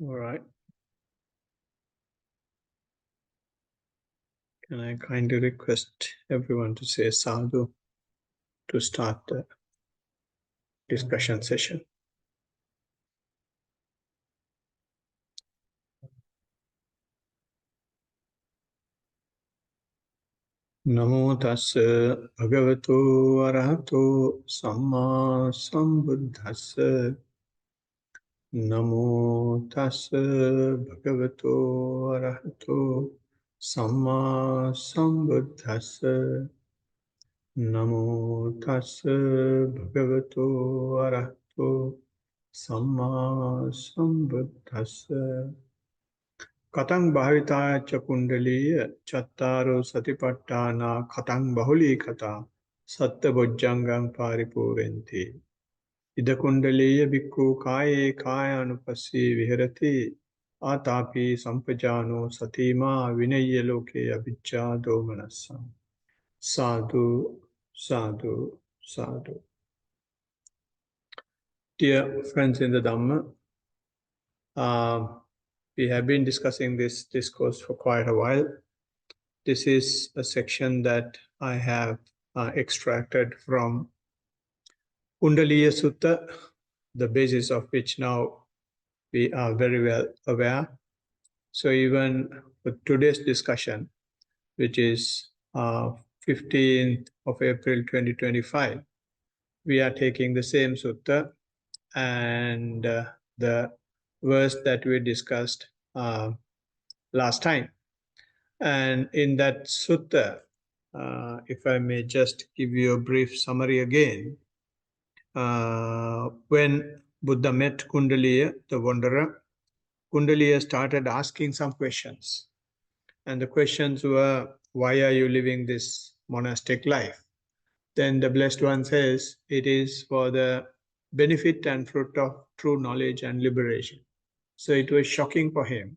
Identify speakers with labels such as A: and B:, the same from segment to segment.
A: All right. Can I kindly request everyone to say sadhu to start the discussion session? Namo tassa bhagavato arahato samma sambuddhassa. Namo tassa bhagavato arahato samma sambuddhassa. Namo tassa bhagavato arahato samma sambuddhassa. Katang bhavita cha kundaliya chattaro satipatthana katang bahuli kata satta bojjangam paripurenti. Ida kundaliya bhikkhu kaye kaya anupassi viharati atapi sampajano satima vinayya loke abhicca domanassa. Sadhu, sadhu, sadhu. Dear friends in the Dhamma, we have been discussing this discourse for quite a while. This is a section that I have extracted from Kundaliya Sutta, the basis of which now we are very well aware. So even for today's discussion, which is 15th of April 2025, we are taking the same sutta and the verse that we discussed last time. And in that sutta, if I may just give you a brief summary again, when Buddha met Kundaliya, the wanderer, Kundaliya started asking some questions. And the questions were, why are you living this monastic life? Then the Blessed One says, it is for the benefit and fruit of true knowledge and liberation. So it was shocking for him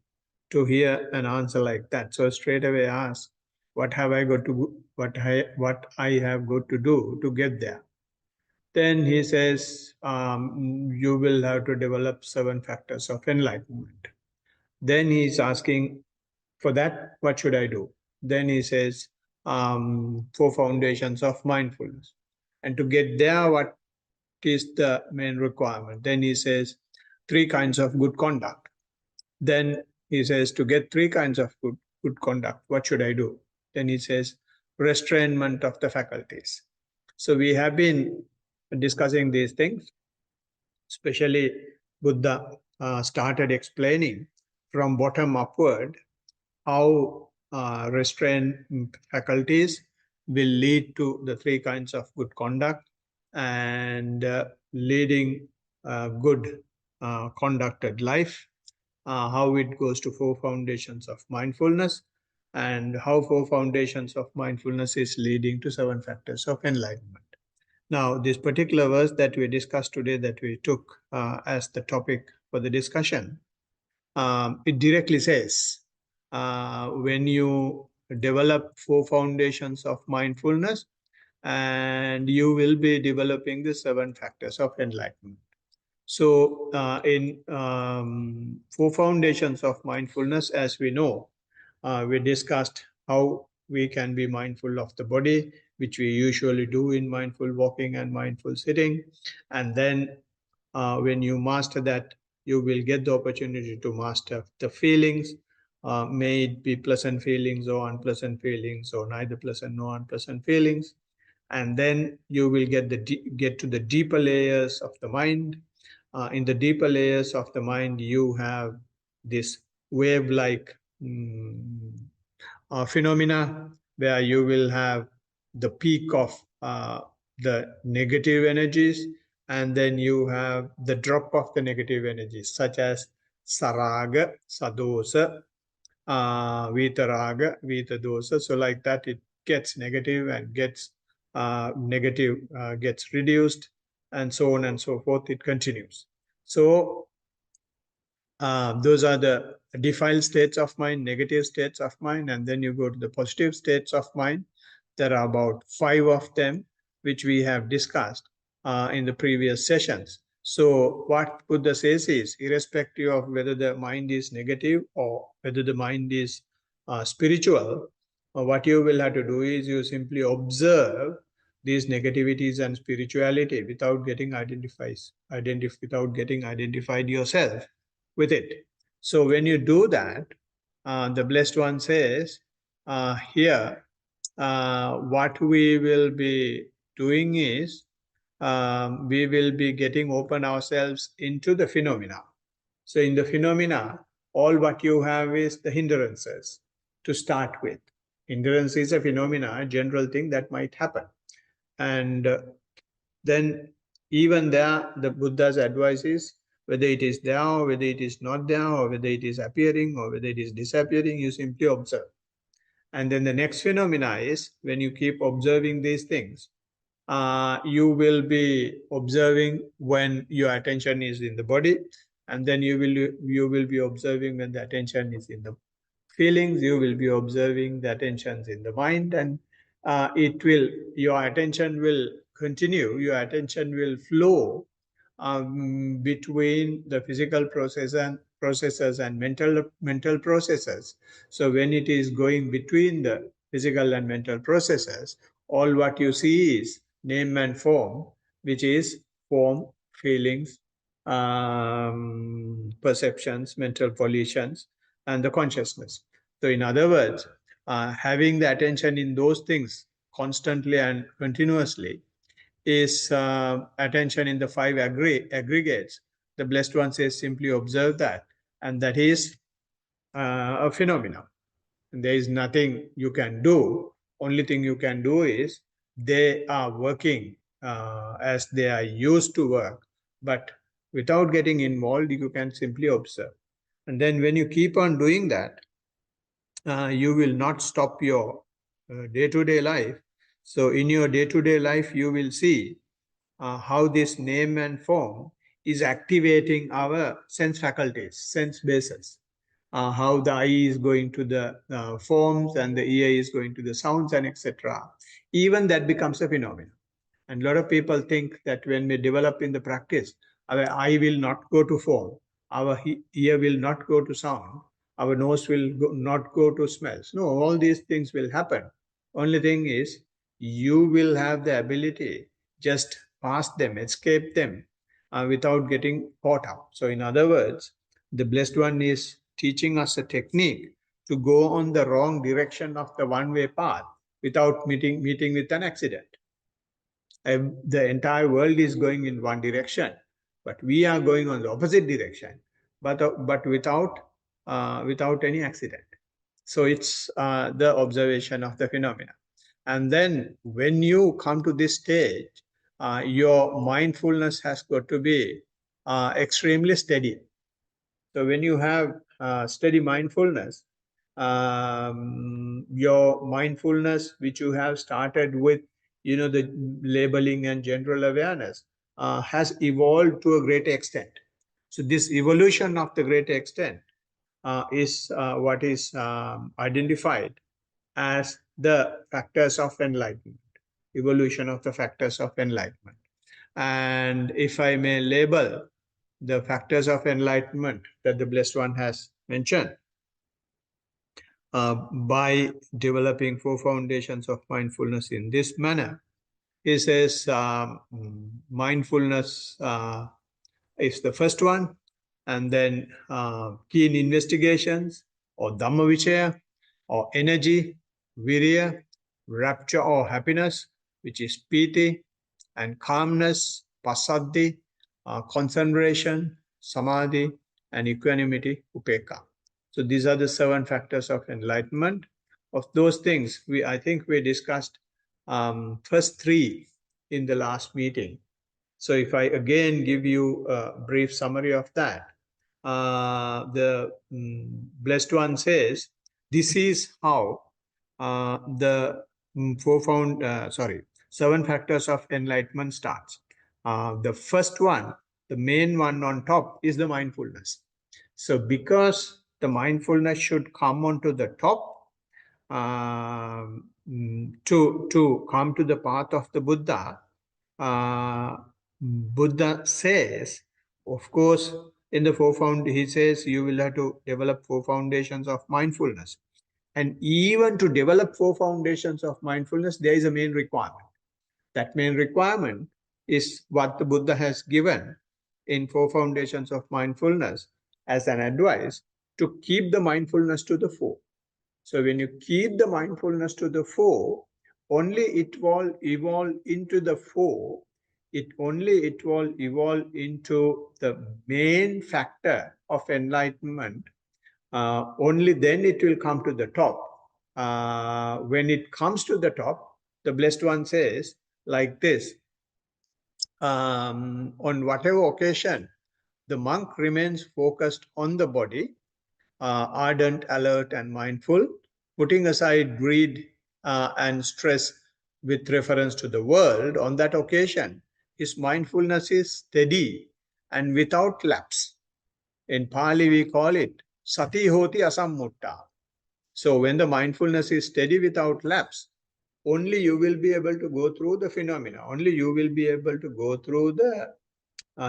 A: to hear an answer like that. So straight away asked, what have I got to what I have got to do to get there? Then he says, you will have to develop 7 factors of enlightenment. Then he's asking, for that, what should I do? Then he says, 4 foundations of mindfulness. And to get there, what is the main requirement? Then he says, 3 kinds of good conduct. Then he says, to get 3 kinds of good conduct, what should I do? Then he says, restrainment of the faculties. So we have been discussing these things, especially Buddha started explaining from bottom upward how restrained faculties will lead to the 3 kinds of good conduct and leading good conducted life, how it goes to 4 foundations of mindfulness, and how 4 foundations of mindfulness is leading to 7 factors of enlightenment. Now, this particular verse that we discussed today, that we took as the topic for the discussion, it directly says, when you develop 4 foundations of mindfulness, and you will be developing the 7 factors of enlightenment. So in 4 foundations of mindfulness, as we know, we discussed how we can be mindful of the body, which we usually do in mindful walking and mindful sitting. And then when you master that, you will get the opportunity to master the feelings, may it be pleasant feelings or unpleasant feelings, or neither pleasant nor unpleasant feelings. And then you will get to the deeper layers of the mind. In the deeper layers of the mind, you have this wave-like phenomena where you will have the peak of the negative energies, and then you have the drop of the negative energies, such as saraga, sadosa, vitaraga, vitadosa. So like that, it gets negative and gets negative gets reduced, and so on and so forth. It continues. So those are the defiled states of mind, negative states of mind, and then you go to the positive states of mind. There are about 5 of them, which we have discussed in the previous sessions. So what Buddha says is, irrespective of whether the mind is negative or whether the mind is spiritual, what you will have to do is you simply observe these negativities and spirituality without getting without getting identified yourself with it. So when you do that, the Blessed One says here, what we will be doing is we will be getting open ourselves into the phenomena. So in the phenomena, all what you have is the hindrances to start with. Hindrance is a phenomena, a general thing that might happen. And then even there, the Buddha's advice is, whether it is there or whether it is not there or whether it is appearing or whether it is disappearing, you simply observe. And then the next phenomena is, when you keep observing these things, you will be observing when your attention is in the body, and then you will be observing when the attention is in the feelings. You will be observing the attentions in the mind, and your attention will continue. Your attention will flow between the physical processes and mental processes. So when it is going between the physical and mental processes, all what you see is name and form, which is form, feelings, perceptions, mental volitions, and the consciousness. So in other words, having the attention in those things constantly and continuously is attention in the five aggregates. The Blessed One says simply observe that, and that is a phenomenon. And there is nothing you can do. Only thing you can do is they are working as they are used to work, but without getting involved, you can simply observe. And then when you keep on doing that, you will not stop your day-to-day life. So in your day-to-day life, you will see how this name and form is activating our sense faculties, sense bases. How the eye is going to the forms and the ear is going to the sounds and etc. Even that becomes a phenomenon. And a lot of people think that when we develop in the practice, our eye will not go to form, our ear will not go to sound, our nose will not go to smells. No, all these things will happen. Only thing is, you will have the ability just pass them, escape them without getting caught up. So, in other words, the Blessed One is teaching us a technique to go on the wrong direction of the one-way path without meeting with an accident. The entire world is going in one direction, but we are going on the opposite direction, but without any accident. So it's the observation of the phenomena. And then when you come to this stage, your mindfulness has got to be extremely steady. So when you have steady mindfulness, your mindfulness, which you have started with, the labeling and general awareness, has evolved to a great extent. So this evolution of the great extent is what is identified as the factors of enlightenment, evolution of the factors of enlightenment. And if I may label the factors of enlightenment that the Blessed One has mentioned, by developing four foundations of mindfulness in this manner, he says mindfulness is the first one, and then keen investigations, or Dhammavichaya, or energy, virya, rapture or happiness, which is piti, and calmness, passaddhi, concentration, samadhi, and equanimity, upekkha. So these are the 7 factors of enlightenment. Of those things, I think we discussed first 3 in the last meeting. So if I again give you a brief summary of that, the Blessed One says, this is how the 7 factors of enlightenment starts. The first one, the main one on top, is the mindfulness. So because the mindfulness should come onto the top to come to the path of the Buddha, Buddha says Of course, in the he says you will have to develop four foundations of mindfulness. And even to develop four foundations of mindfulness, there is a main requirement. That main requirement is what the Buddha has given in four foundations of mindfulness as an advice to keep the mindfulness to the fore. So when you keep the mindfulness to the fore, only it will evolve into the fore. It will evolve into the main factor of enlightenment. Only then it will come to the top. When it comes to the top, the Blessed One says like this, on whatever occasion, the monk remains focused on the body, ardent, alert, and mindful, putting aside greed and stress with reference to the world. On that occasion, his mindfulness is steady and without lapse. In Pali, we call it sati hoti asammutta. So when the mindfulness is steady without lapse, only you will be able to go through the phenomena. Only you will be able to go through the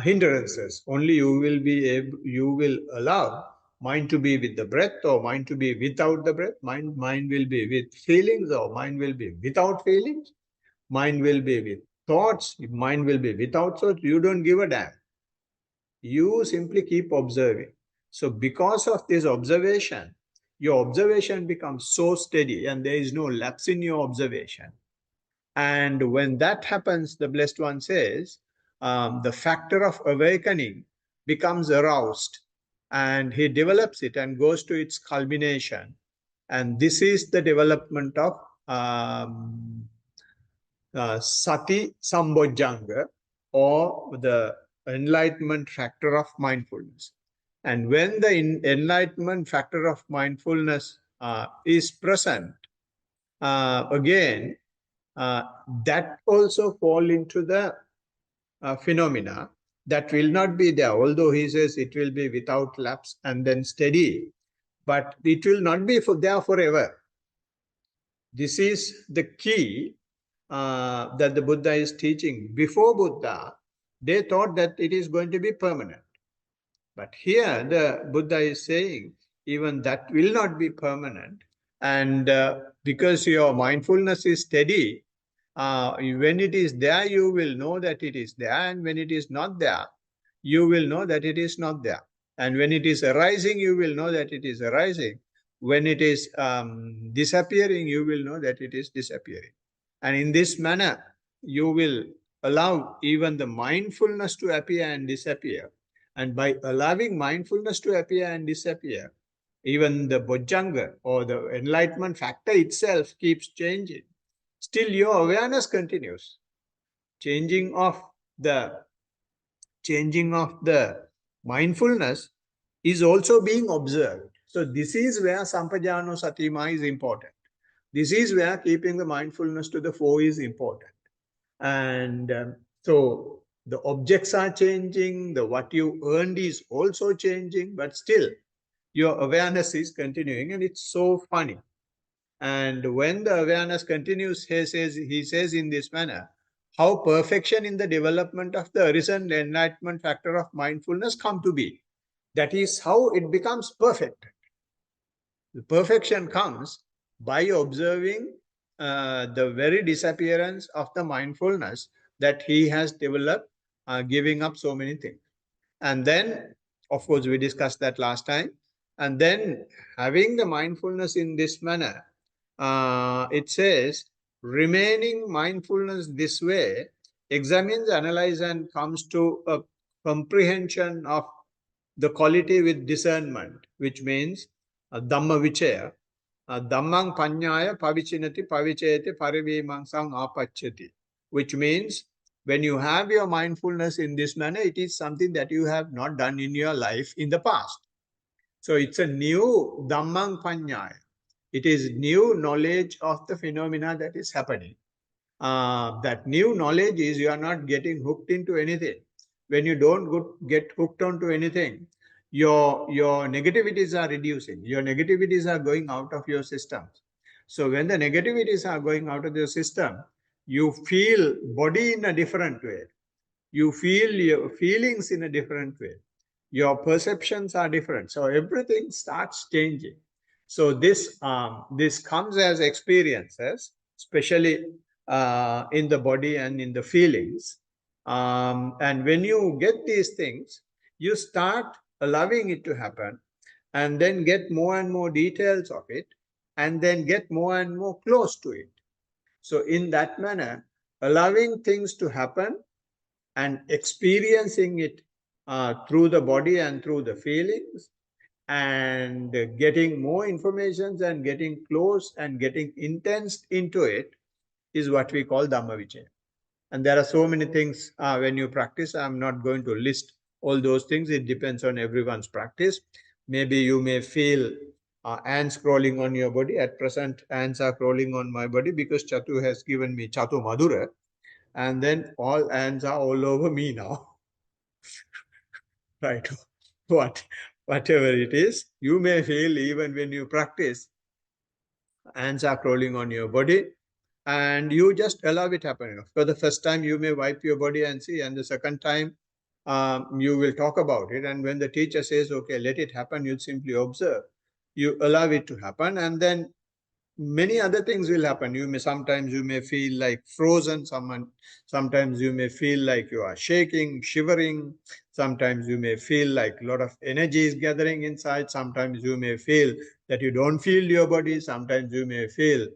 A: hindrances. Only you will allow mind to be with the breath or mind to be without the breath. Mind will be with feelings or mind will be without feelings. Mind will be with thoughts. Mind will be without thoughts. You don't give a damn. You simply keep observing. So because of this observation, your observation becomes so steady and there is no lapse in your observation. And when that happens, the Blessed One says, the factor of awakening becomes aroused and he develops it and goes to its culmination. And this is the development of sati sambojjhanga, or the enlightenment factor of mindfulness. And when the enlightenment factor of mindfulness is present, again, that also fall into the phenomena that will not be there. Although he says it will be without lapse and then steady, but it will not be there forever. This is the key that the Buddha is teaching. Before Buddha, they thought that it is going to be permanent. But here the Buddha is saying even that will not be permanent. And because your mindfulness is steady, when it is there, you will know that it is there. And when it is not there, you will know that it is not there. And when it is arising, you will know that it is arising. When it is disappearing, you will know that it is disappearing. And in this manner, you will allow even the mindfulness to appear and disappear. And by allowing mindfulness to appear and disappear, even the bojjhanga or the enlightenment factor itself keeps changing. Still, your awareness continues. Changing of the mindfulness is also being observed. So this is where sampajano satima is important. This is where keeping the mindfulness to the fore is important. And so the objects are changing, the what you earned is also changing, but still your awareness is continuing, and it's so funny. And when the awareness continues, he says in this manner, how perfection in the development of the arisen enlightenment factor of mindfulness come to be. That is how it becomes perfect. The perfection comes by observing the very disappearance of the mindfulness that he has developed, giving up so many things. And then, of course, we discussed that last time. And then having the mindfulness in this manner, it says, remaining mindfulness this way, examines, analyzes, and comes to a comprehension of the quality with discernment, which means Dhamma Vichaya. Dhammang Panyaya Pavichinati Pavichayati Parivimangsang Apachyati, which means when you have your mindfulness in this manner, it is something that you have not done in your life in the past. So it's a new Dhammang Panyaya. It is new knowledge of the phenomena that is happening. That new knowledge is you are not getting hooked into anything. When you don't get hooked onto anything, your negativities are reducing. Your negativities are going out of your system. So when the negativities are going out of your system, you feel body in a different way. You feel your feelings in a different way. Your perceptions are different. So everything starts changing. So this comes as experiences, especially in the body and in the feelings. And when you get these things, you start allowing it to happen, and then get more and more details of it, and then get more and more close to it. So in that manner, allowing things to happen and experiencing it through the body and through the feelings, and getting more information and getting close and getting intense into it, is what we call Dhamma Vicaya. And there are so many things when you practice. I'm not going to list all those things. It depends on everyone's practice. Maybe you may feel ants crawling on your body. At present, ants are crawling on my body because Chatu has given me Chatu Madhura. And then all ants are all over me now. Right? Whatever it is, you may feel even when you practice, ants are crawling on your body, and you just allow it happening. For the first time, you may wipe your body and see, and the second time, you will talk about it. And when the teacher says, okay, let it happen, you simply observe. You allow it to happen, and then many other things will happen. Sometimes you may feel like frozen. Sometimes you may feel like you are shaking, shivering. Sometimes you may feel like a lot of energy is gathering inside. Sometimes you may feel that you don't feel your body. Sometimes you may feel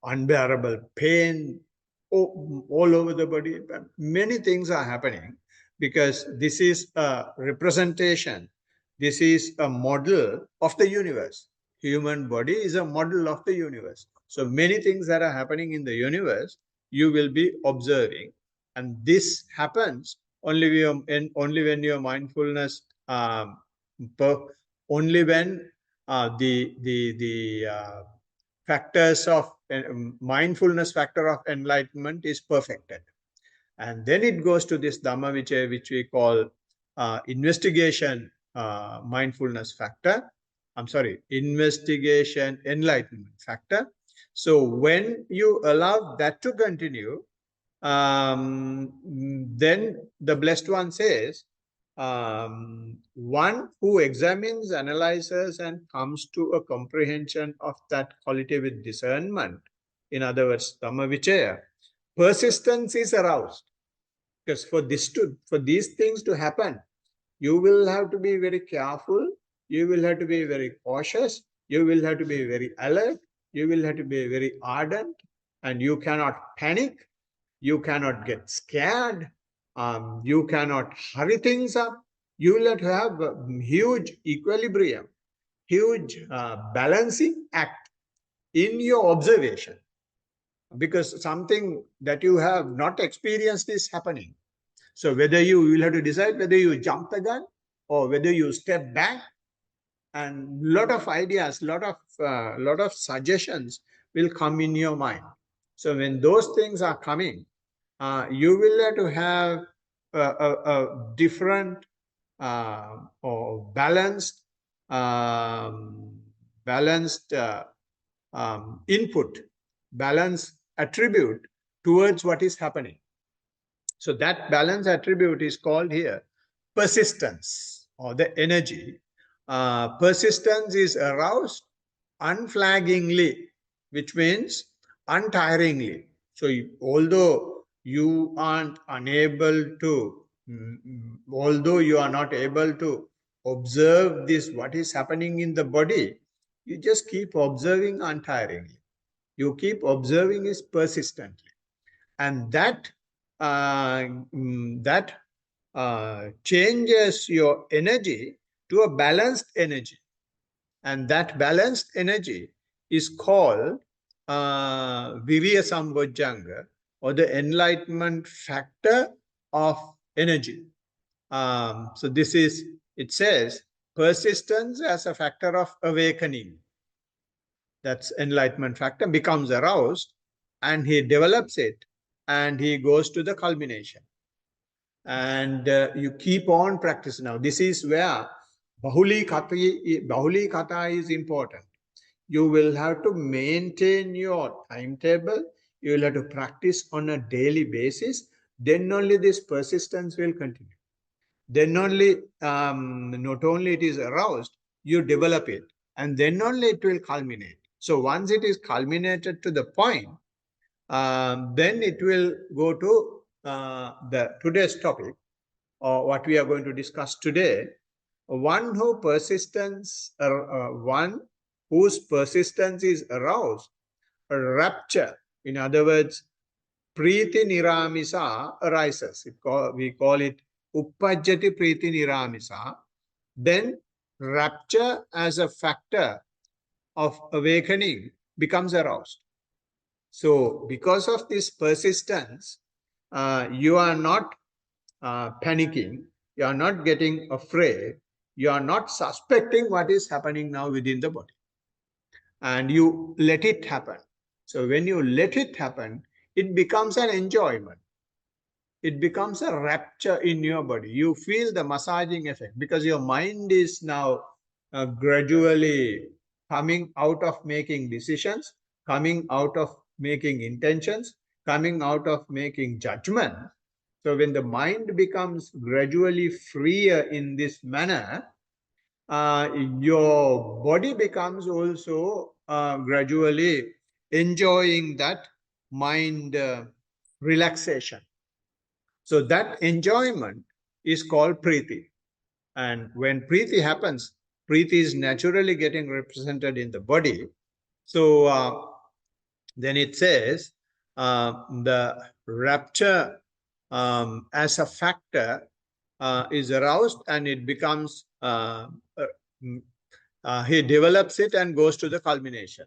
A: unbearable pain all over the body. But many things are happening because this is a representation. This is a model of the universe. Human body is a model of the universe. So many things that are happening in the universe, you will be observing. And this happens only when your mindfulness, only when the factors of mindfulness factor of enlightenment is perfected. And then it goes to this Dhamma Vicaya, which we call investigation mindfulness factor. I'm sorry, investigation enlightenment factor. So when you allow that to continue, then the Blessed One says, one who examines, analyzes, and comes to a comprehension of that quality with discernment, in other words, Dhamma Vicaya, persistence is aroused. Because for these things to happen, you will have to be very careful, you will have to be very cautious, you will have to be very alert, you will have to be very ardent, and you cannot panic, you cannot get scared, you cannot hurry things up. You will have to have a huge equilibrium, huge balancing act in your observation, because something that you have not experienced is happening. So whether you will have to decide whether you jump the gun or whether you step back, and lot of ideas, lot of suggestions will come in your mind. So when those things are coming, you will have to have a different or balanced input, balanced attribute towards what is happening. So that balance attribute is called here persistence, or the energy. Persistence is aroused unflaggingly, which means untiringly. So although you aren't unable to, although you are not able to observe this, what is happening in the body, you just keep observing untiringly. You keep observing is persistently. And that changes your energy to a balanced energy, and that balanced energy is called Viriya Sambojjhanga, or the enlightenment factor of energy. So this is, it says, persistence as a factor of awakening. That's enlightenment factor, becomes aroused, and he develops it, and he goes to the culmination. And you keep on practicing. Now this is where bahuli kata is important. You will have to maintain your timetable, you will have to practice on a daily basis, then only this persistence will continue. Then only, not only it is aroused, you develop it, and then only it will culminate. So once it is culminated to the point, then it will go to the today's topic, or what we are going to discuss today. One whose persistence is aroused, a rapture, in other words, Priti Niramisa arises. We call it Uppajjati Priti Niramisa. Then rapture as a factor of awakening becomes aroused. So because of this persistence, you are not panicking, you are not getting afraid, you are not suspecting what is happening now within the body. And you let it happen. So when you let it happen, it becomes an enjoyment. It becomes a rapture in your body. You feel the massaging effect because your mind is now gradually coming out of making decisions, coming out of making intentions, coming out of making judgment. So when the mind becomes gradually freer in this manner, your body becomes also gradually enjoying that mind relaxation. So that enjoyment is called priti. And when priti happens, priti is naturally getting represented in the body. So then it says the rapture as a factor is aroused, and it becomes, he develops it and goes to the culmination.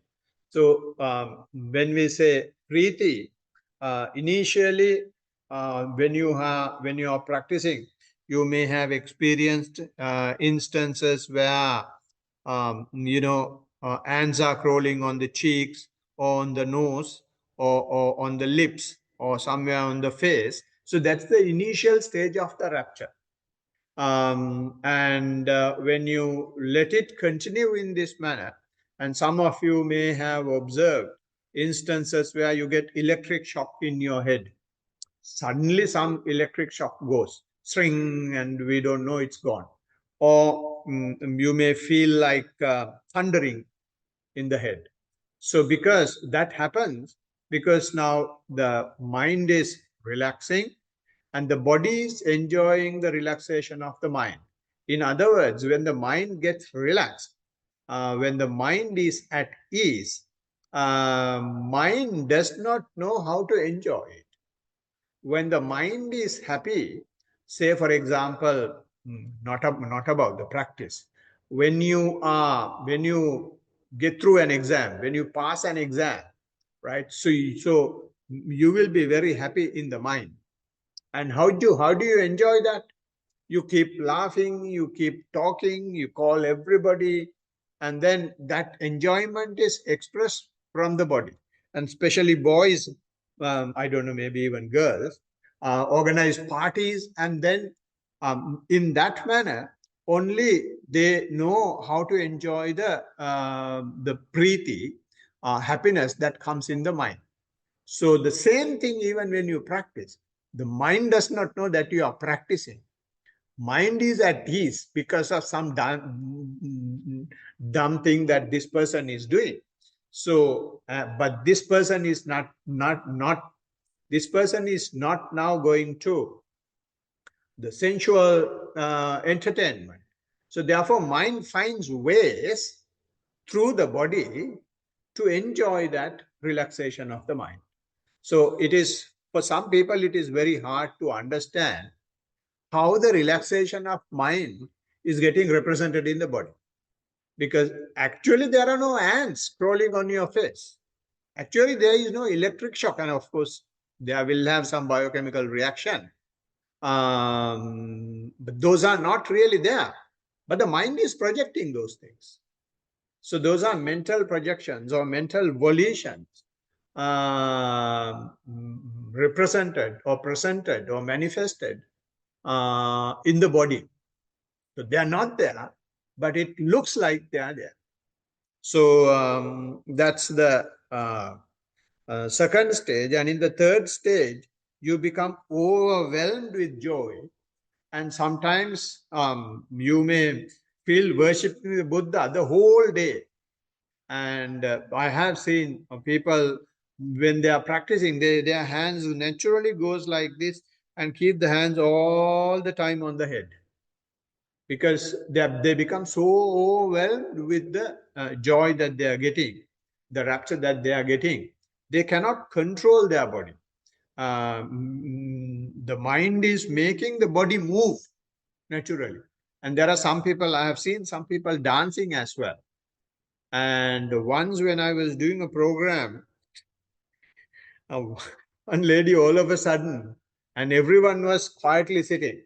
A: So when we say priti, initially when you are practicing, you may have experienced instances where ants are crawling on the cheeks, or on the nose, or on the lips, or somewhere on the face. So that's the initial stage of the rapture. And when you let it continue in this manner, and some of you may have observed instances where you get electric shock in your head. Suddenly some electric shock goes, string, and we don't know it's gone. Or you may feel like thundering in the head. So because that happens, because now the mind is relaxing, and the body is enjoying the relaxation of the mind. In other words, when the mind gets relaxed, when the mind is at ease, mind does not know how to enjoy it. When the mind is happy, say for example, not about the practice. When you get through an exam, when you pass an exam, right? So you will be very happy in the mind. And how do you enjoy that? You keep laughing, you keep talking, you call everybody, and then that enjoyment is expressed from the body. And especially boys, I don't know, maybe even girls, organize parties, and then in that manner, only they know how to enjoy the priti, happiness that comes in the mind. So the same thing, even when you practice, the mind does not know that you are practicing. Mind is at ease because of some dumb thing that this person is doing. So, but this person is not. This person is not now going to the sensual entertainment. So therefore, mind finds ways through the body to enjoy that relaxation of the mind. So it is, for some people, it is very hard to understand how the relaxation of mind is getting represented in the body. Because actually there are no ants crawling on your face. Actually there is no electric shock, and of course there will have some biochemical reaction. But those are not really there. But the mind is projecting those things. So those are mental projections or mental volitions represented or presented or manifested in the body. So they are not there, but it looks like they are there. So that's the second stage. And in the third stage, you become overwhelmed with joy. And sometimes you may feel worshipping the Buddha the whole day. And I have seen people, when they are practicing, their hands naturally goes like this and keep the hands all the time on the head, because they become so overwhelmed with the joy that they are getting, the rapture that they are getting. They cannot control their body. The mind is making the body move naturally. And there are some people, I have seen some people dancing as well. And once when I was doing a program, uh, one lady all of a sudden, and everyone was quietly sitting.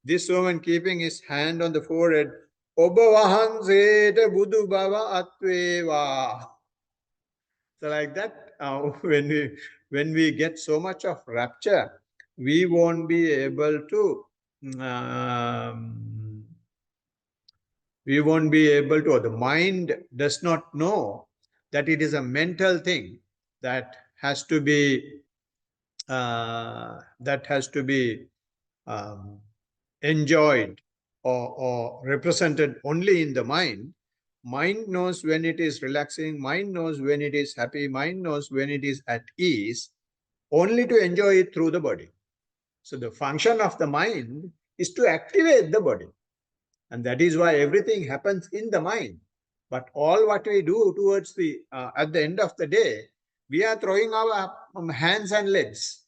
A: This woman keeping his hand on the forehead, Oba Wahanseta Buddhu Baba Atveva. So like that, when we get so much of rapture, we won't be able to um, or the mind does not know that it is a mental thing that has to be um, enjoyed or represented only in the mind. Mind knows when it is relaxing, mind knows when it is happy, mind knows when it is at ease, only to enjoy it through the body. So the function of the mind is to activate the body. And that is why everything happens in the mind. But all what we do towards at the end of the day, we are throwing our hands and legs.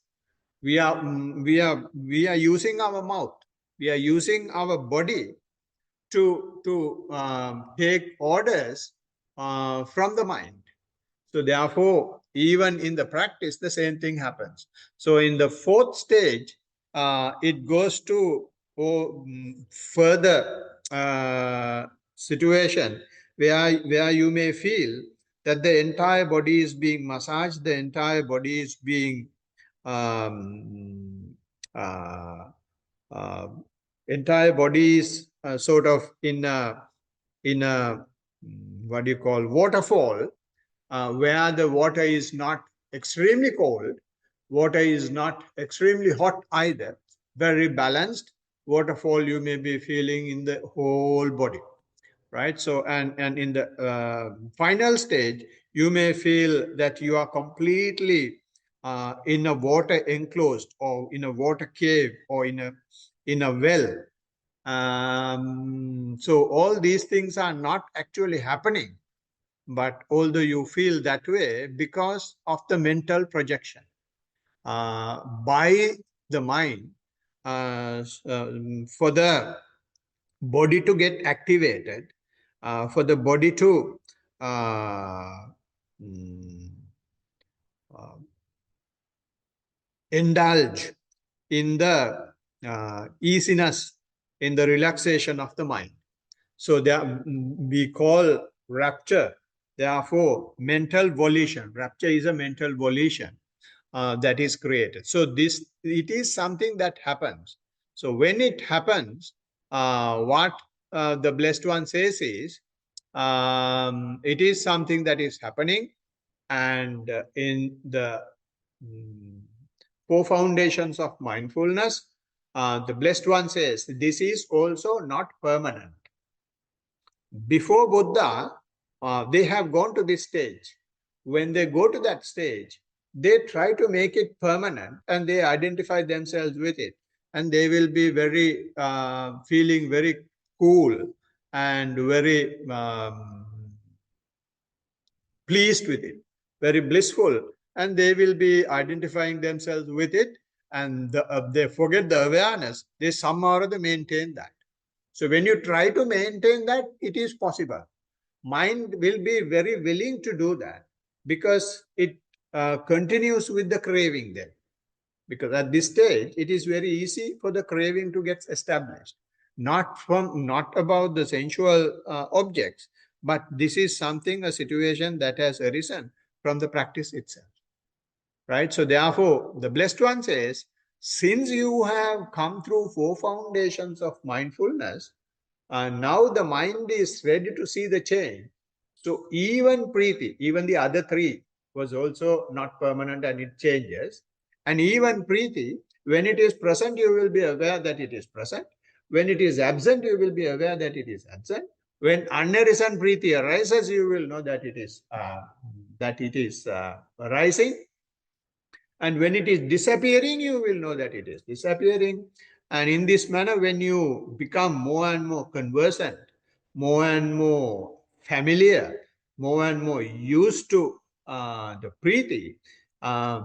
A: We are using our mouth. We are using our body to take orders from the mind. So therefore, even in the practice, the same thing happens. So in the fourth stage, it goes to further situation where you may feel that the entire body is being massaged, the entire body is being um, uh, uh, entire body is sort of in a what do you call waterfall, where the water is not extremely cold, water is not extremely hot either. Very balanced waterfall you may be feeling in the whole body, right? So, and in the final stage, you may feel that you are completely in a water enclosed, or in a water cave, or in a well. So all these things are not actually happening, but although you feel that way because of the mental projection by the mind, for the body to get activated, for the body to uh, mm, uh, indulge in the easiness, in the relaxation of the mind. So we call rapture, therefore, mental volition. Rapture is a mental volition that is created. So it is something that happens. So when it happens, what the Blessed One says is, it is something that is happening, and in the mm, four foundations of mindfulness, the Blessed One says this is also not permanent. Before Buddha, they have gone to this stage. When they go to that stage, they try to make it permanent and they identify themselves with it. And they will be feeling very cool and very pleased with it, very blissful. And they will be identifying themselves with it, and they forget the awareness. They somehow or other maintain that. So when you try to maintain that, it is possible. Mind will be very willing to do that because it continues with the craving then. Because at this stage, it is very easy for the craving to get established. Not about the sensual objects, but this is something, a situation that has arisen from the practice itself. Right? So therefore, the Blessed One says, since you have come through four foundations of mindfulness, now the mind is ready to see the change. So even Preeti, even the other three was also not permanent and it changes. And even Preeti, when it is present, you will be aware that it is present. When it is absent, you will be aware that it is absent. When unarisen Preeti arises, you will know that it is arising. And when it is disappearing, you will know that it is disappearing. And in this manner, when you become more and more conversant, more and more familiar, more and more used to the Preeti,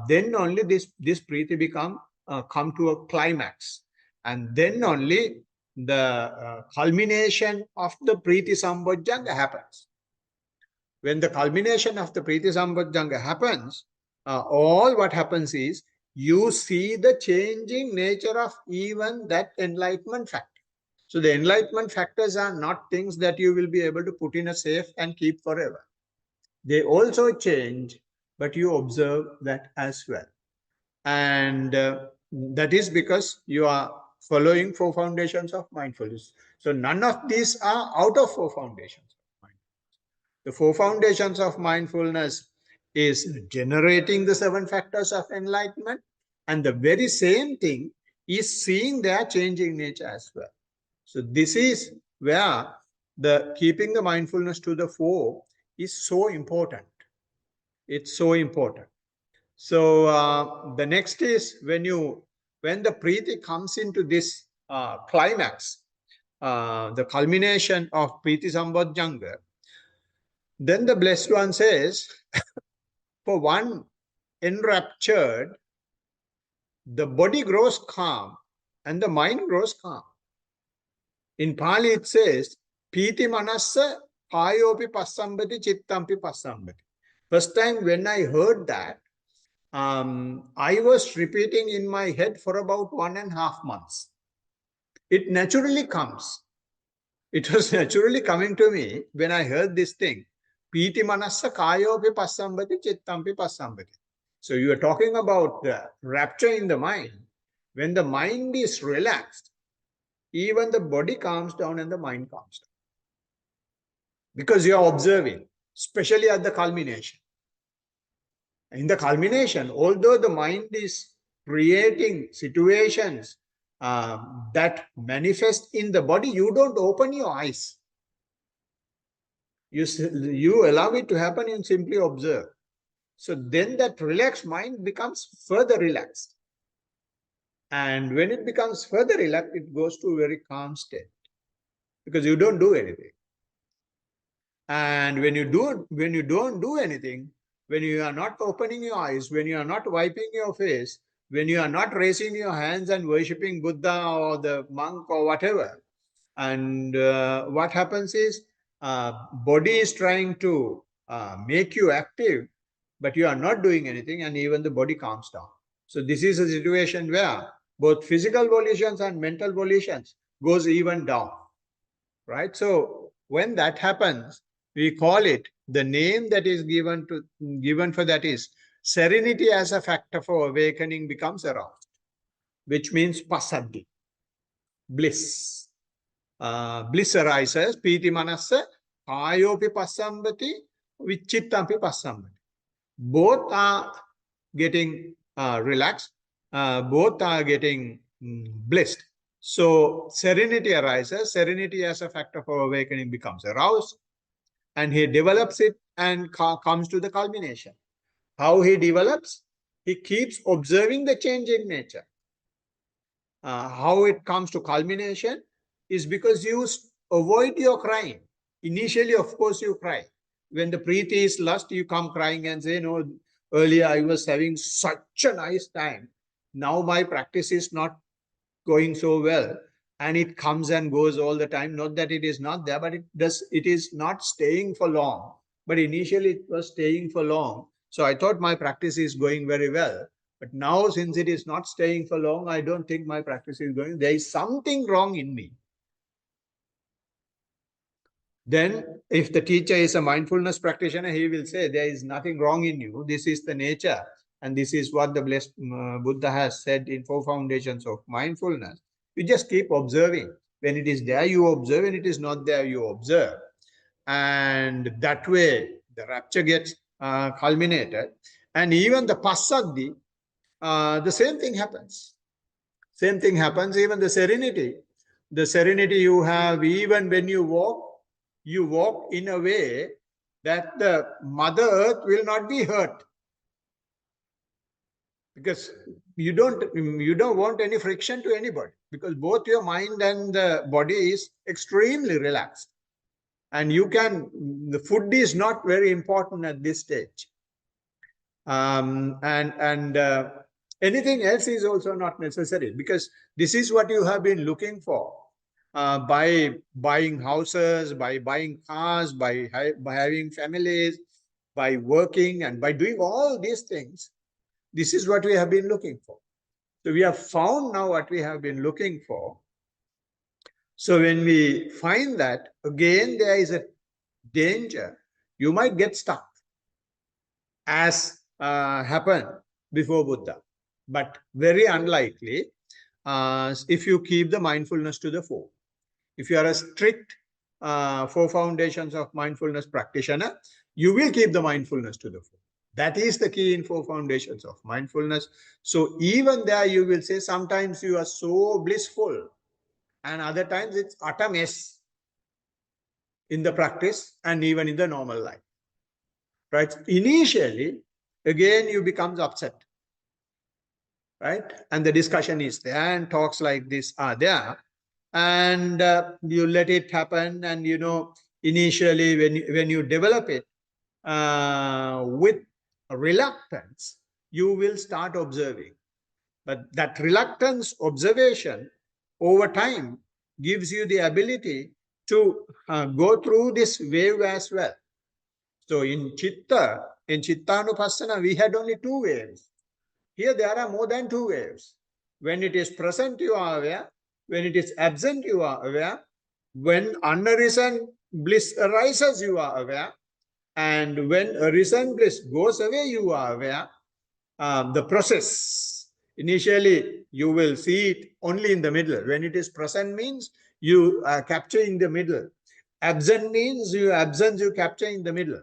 A: then only this Preeti come to a climax. And then only the culmination of the Preeti Sambojjhanga happens. When the culmination of the Preeti Sambojjhanga happens, all what happens is you see the changing nature of even that enlightenment factor. So the enlightenment factors are not things that you will be able to put in a safe and keep forever. They also change, but you observe that as well. And that is because you are following 4 foundations of mindfulness. So none of these are out of 4 foundations. The 4 foundations of mindfulness is generating the 7 factors of enlightenment, and the very same thing is seeing their changing nature as well. So this is where the keeping the mindfulness to the 4 is so important. It's so important. So the next is when the Preeti comes into this climax, the culmination of Preeti Sambojjhanga, then the Blessed One says, for one enraptured, the body grows calm and the mind grows calm. In Pali it says, Piti manassa payopi passambati chittampi passambati. First time when I heard that, I was repeating in my head for about 1.5 months. It naturally comes. It was naturally coming to me when I heard this thing. Piti manassa kayopi passambati chittampi passambati. So you are talking about the rapture in the mind. When the mind is relaxed, even the body calms down and the mind calms down. Because you are observing, especially at the culmination. In the culmination, although the mind is creating situations that manifest in the body, you don't open your eyes. You allow it to happen and simply observe. So then that relaxed mind becomes further relaxed. And when it becomes further relaxed, it goes to a very calm state. Because you don't do anything. And when you don't do anything, when you are not opening your eyes, when you are not wiping your face, when you are not raising your hands and worshipping Buddha or the monk or whatever, and what happens is body is trying to make you active, but you are not doing anything, and even the body calms down. So this is a situation where both physical volitions and mental volitions goes even down, right? So when that happens, we call it, the name that is given for that is serenity as a factor for awakening becomes aroused, which means passaddhi, bliss. Bliss arises, piti manassa, kayopi passambati, vichittampi passambati. Both are getting relaxed, both are getting blissed. So serenity arises, serenity as a factor for awakening becomes aroused, and he develops it and comes to the culmination. How he develops? He keeps observing the change in nature. How it comes to culmination is because you avoid your crying. Initially, of course, you cry. When the preeti is lust, you come crying and say, no, earlier I was having such a nice time. Now my practice is not going so well. And it comes and goes all the time. Not that it is not there, but it is not staying for long. But initially it was staying for long. So I thought my practice is going very well. But now, since it is not staying for long, I don't think my practice is going. There is something wrong in me. Then, if the teacher is a mindfulness practitioner, he will say, there is nothing wrong in you. This is the nature. And this is what the blessed Buddha has said in 4 foundations of mindfulness. You just keep observing. When it is there, you observe. When it is not there, you observe. And that way, the rapture gets culminated. And even the passaddhi, the same thing happens. Same thing happens, even the serenity. The serenity you have, even when you walk in a way that the Mother Earth will not be hurt. Because you don't want any friction to anybody, because both your mind and the body is extremely relaxed. And the food is not very important at this stage. And anything else is also not necessary, because this is what you have been looking for. By buying houses, by buying cars, by having families, by working, and by doing all these things, this is what we have been looking for. So we have found now what we have been looking for. So when we find that, again, there is a danger. You might get stuck, as happened before Buddha, but very unlikely if you keep the mindfulness to the fore. If you are a strict four foundations of mindfulness practitioner, you will keep the mindfulness to the fore. That is the key in four foundations of mindfulness. So even there you will say sometimes you are so blissful, and other times it's utter mess in the practice and even in the normal life. Right? Initially, again, you become upset. Right? And the discussion is there, and talks like this are there. And you let it happen. And, initially when you develop it with reluctance, you will start observing. But that reluctance observation over time gives you the ability to go through this wave as well. So in Chittanupassana, we had only two waves. Here there are more than two waves. When it is present, you are aware. When it is absent, you are aware. When unarisen bliss arises, you are aware. And when arisen bliss goes away, you are aware. The process, initially, you will see it only in the middle. When it is present means you are capturing the middle. Absent means you capture in the middle.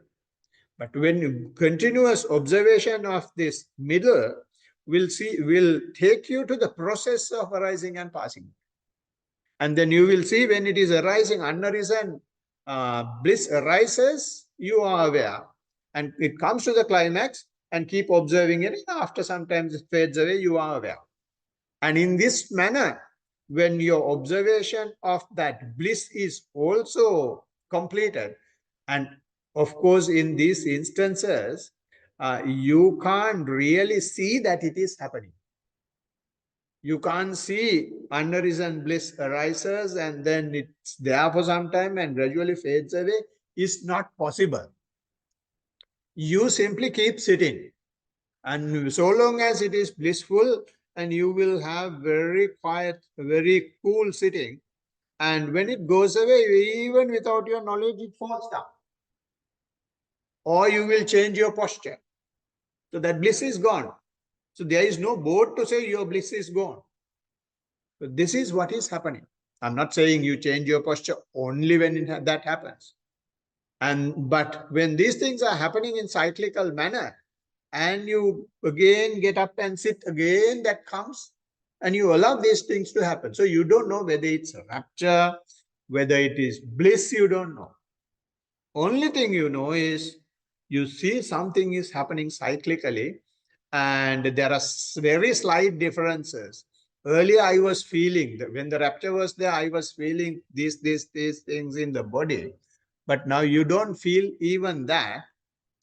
A: But when continuous observation of this middle will take you to the process of arising and passing. And then you will see when it is arising, unarisen bliss arises, you are aware. And it comes to the climax, and keep observing it. After sometimes it fades away, you are aware. And in this manner, when your observation of that bliss is also completed, and of course, in these instances, you can't really see that it is happening. You can't see unarisen bliss arises and then it's there for some time and gradually fades away. It's not possible. You simply keep sitting. And so long as it is blissful, and you will have very quiet, very cool sitting. And when it goes away, even without your knowledge, it falls down. Or you will change your posture. So that bliss is gone. So there is no board to say your bliss is gone. So this is what is happening. I'm not saying you change your posture only when that happens. But when these things are happening in cyclical manner, and you again get up and sit again, that comes, and you allow these things to happen. So you don't know whether it's a rapture, whether it is bliss, you don't know. Only thing you know is you see something is happening cyclically, and there are very slight differences. Earlier, I was feeling that when the rapture was there, I was feeling these things in the body. But now you don't feel even that.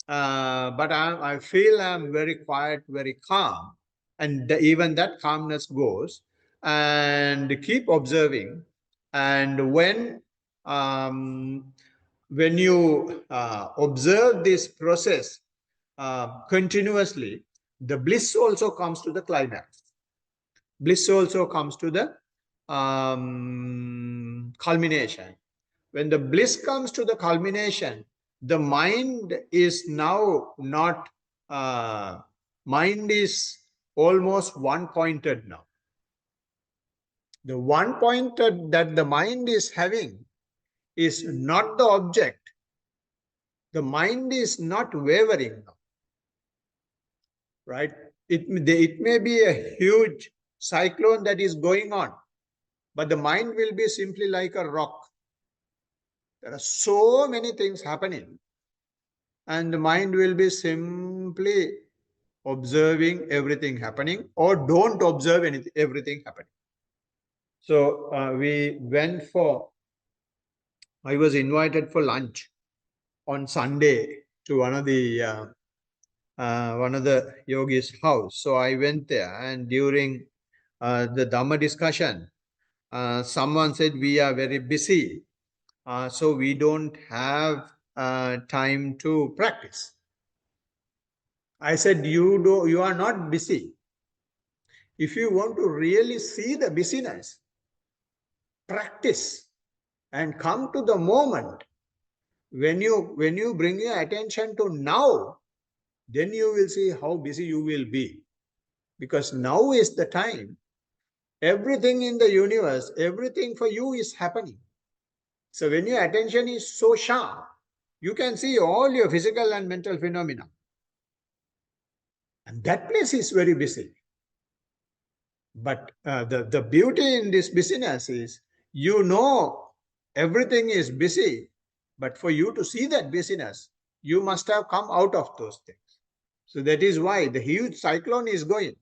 A: But I feel I'm very quiet, very calm. And even that calmness goes. And keep observing. And when you observe this process continuously, the bliss also comes to the climax. Bliss also comes to the culmination. When the bliss comes to the culmination, the mind is now not, mind is almost one-pointed now. The one-pointed that the mind is having is not the object. The mind is not wavering now. Right? It may be a huge cyclone that is going on, but the mind will be simply like a rock. There are so many things happening, and the mind will be simply observing everything happening, or don't observe everything happening. So I was invited for lunch on Sunday to one of the yogis' house. So I went there, and during the Dhamma discussion, someone said we are very busy, so we don't have time to practice. I said, you are not busy. If you want to really see the busyness, practice and come to the moment. When you bring your attention to now, then you will see how busy you will be. Because now is the time. Everything in the universe, everything for you is happening. So when your attention is so sharp, you can see all your physical and mental phenomena. And that place is very busy. But the beauty in this busyness is, you know, everything is busy, but for you to see that busyness, you must have come out of those things. So that is why the huge cyclone is going.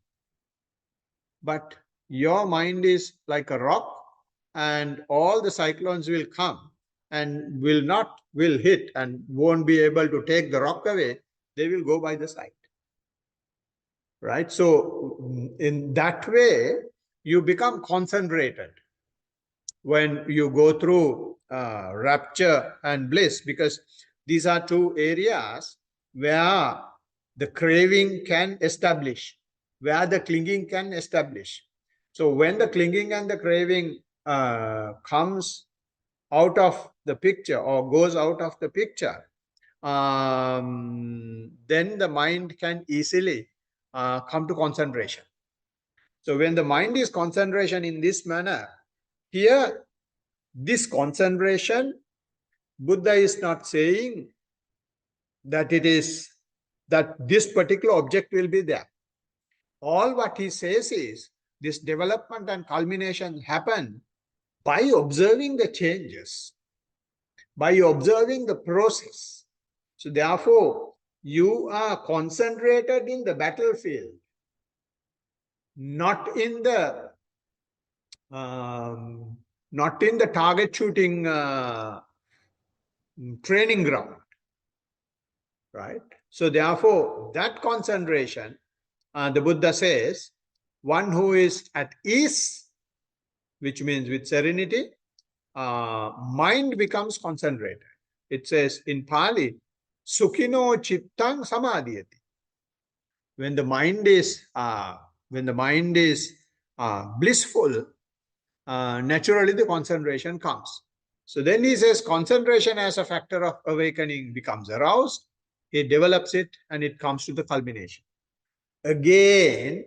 A: But your mind is like a rock, and all the cyclones will come and will hit and won't be able to take the rock away. They will go by the side. Right? So in that way, you become concentrated when you go through rapture and bliss, because these are two areas where the craving can establish, where the clinging can establish. So when the clinging and the craving comes out of the picture or goes out of the picture, then the mind can easily come to concentration. So when the mind is concentration in this manner, here, this concentration, Buddha is not saying that this particular object will be there. All what he says is, this development and culmination happen by observing the changes, by observing the process. So therefore, you are concentrated in the battlefield, not in the target shooting training ground, right? So therefore, that concentration, the Buddha says, one who is at ease, which means with serenity, mind becomes concentrated. It says in Pali, Sukhino chittang samadhyati. When the mind is blissful, naturally the concentration comes. So then he says concentration as a factor of awakening becomes aroused. He develops it and it comes to the culmination. Again,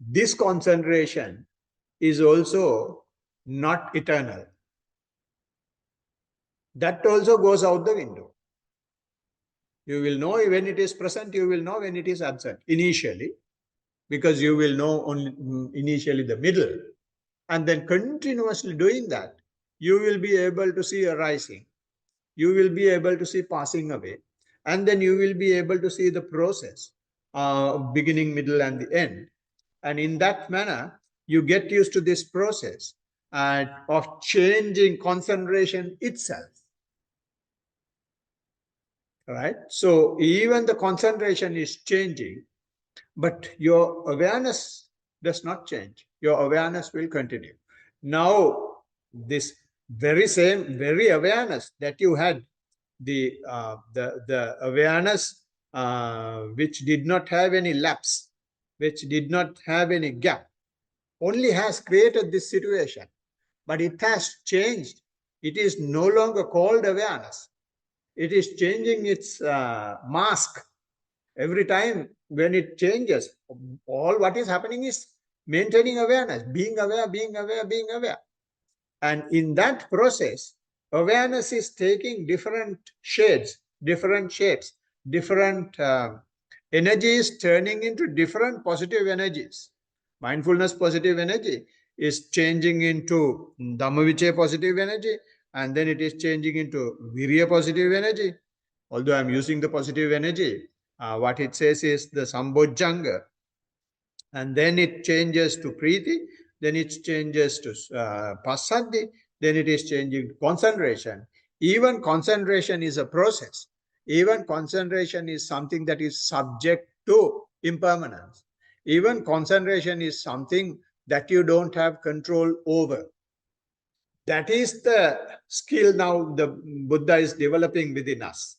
A: this concentration is also not eternal. That also goes out the window. You will know when it is present, you will know when it is absent initially, because you will know only initially the middle. And then continuously doing that, you will be able to see arising. You will be able to see passing away. And then you will be able to see the process, beginning, middle, and the end. And in that manner, you get used to this process of changing concentration itself. Right? So even the concentration is changing, but your awareness does not change. Your awareness will continue. Now, this very awareness that you had, the awareness which did not have any lapse, which did not have any gap, only has created this situation, but it has changed. It is no longer called awareness. It is changing its mask. Every time when it changes, all what is happening is maintaining awareness, being aware, being aware, being aware. And in that process, awareness is taking different shades, different shapes, different Energy is turning into different positive energies. Mindfulness positive energy is changing into Dhammavichaya positive energy, and then it is changing into Virya positive energy. Although I'm using the positive energy, what it says is the Sambojjhanga, and then it changes to Preeti, then it changes to Passaddhi, then it is changing to concentration. Even concentration is a process. Even concentration is something that is subject to impermanence. Even concentration is something that you don't have control over. That is the skill now the Buddha is developing within us.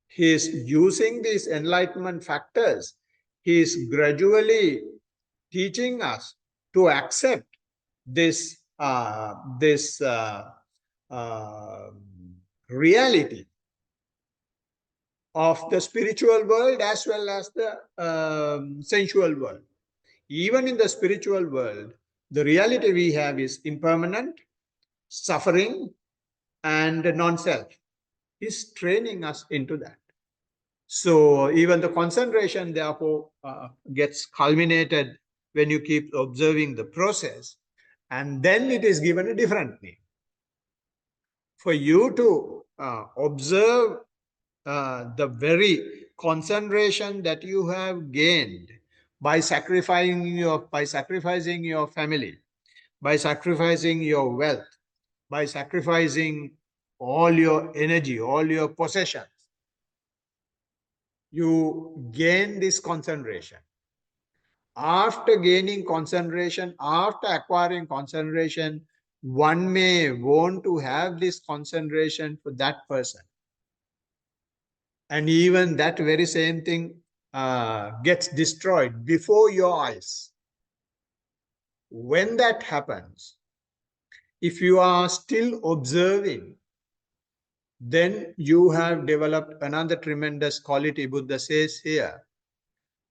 A: He is using these enlightenment factors. He is gradually teaching us to accept this uh, reality of the spiritual world as well as the sensual world. Even in the spiritual world, the reality we have is impermanent, suffering, and non-self. He's training us into that. So even the concentration, therefore, gets culminated when you keep observing the process, and then it is given a different name. For you to observe the very concentration that you have gained by sacrificing your family, by sacrificing your wealth, by sacrificing all your energy, all your possessions, you gain this concentration. After gaining concentration, after acquiring concentration, one may want to have this concentration for that person. And even that very same thing gets destroyed before your eyes. When that happens, if you are still observing, then you have developed another tremendous quality. Buddha says here,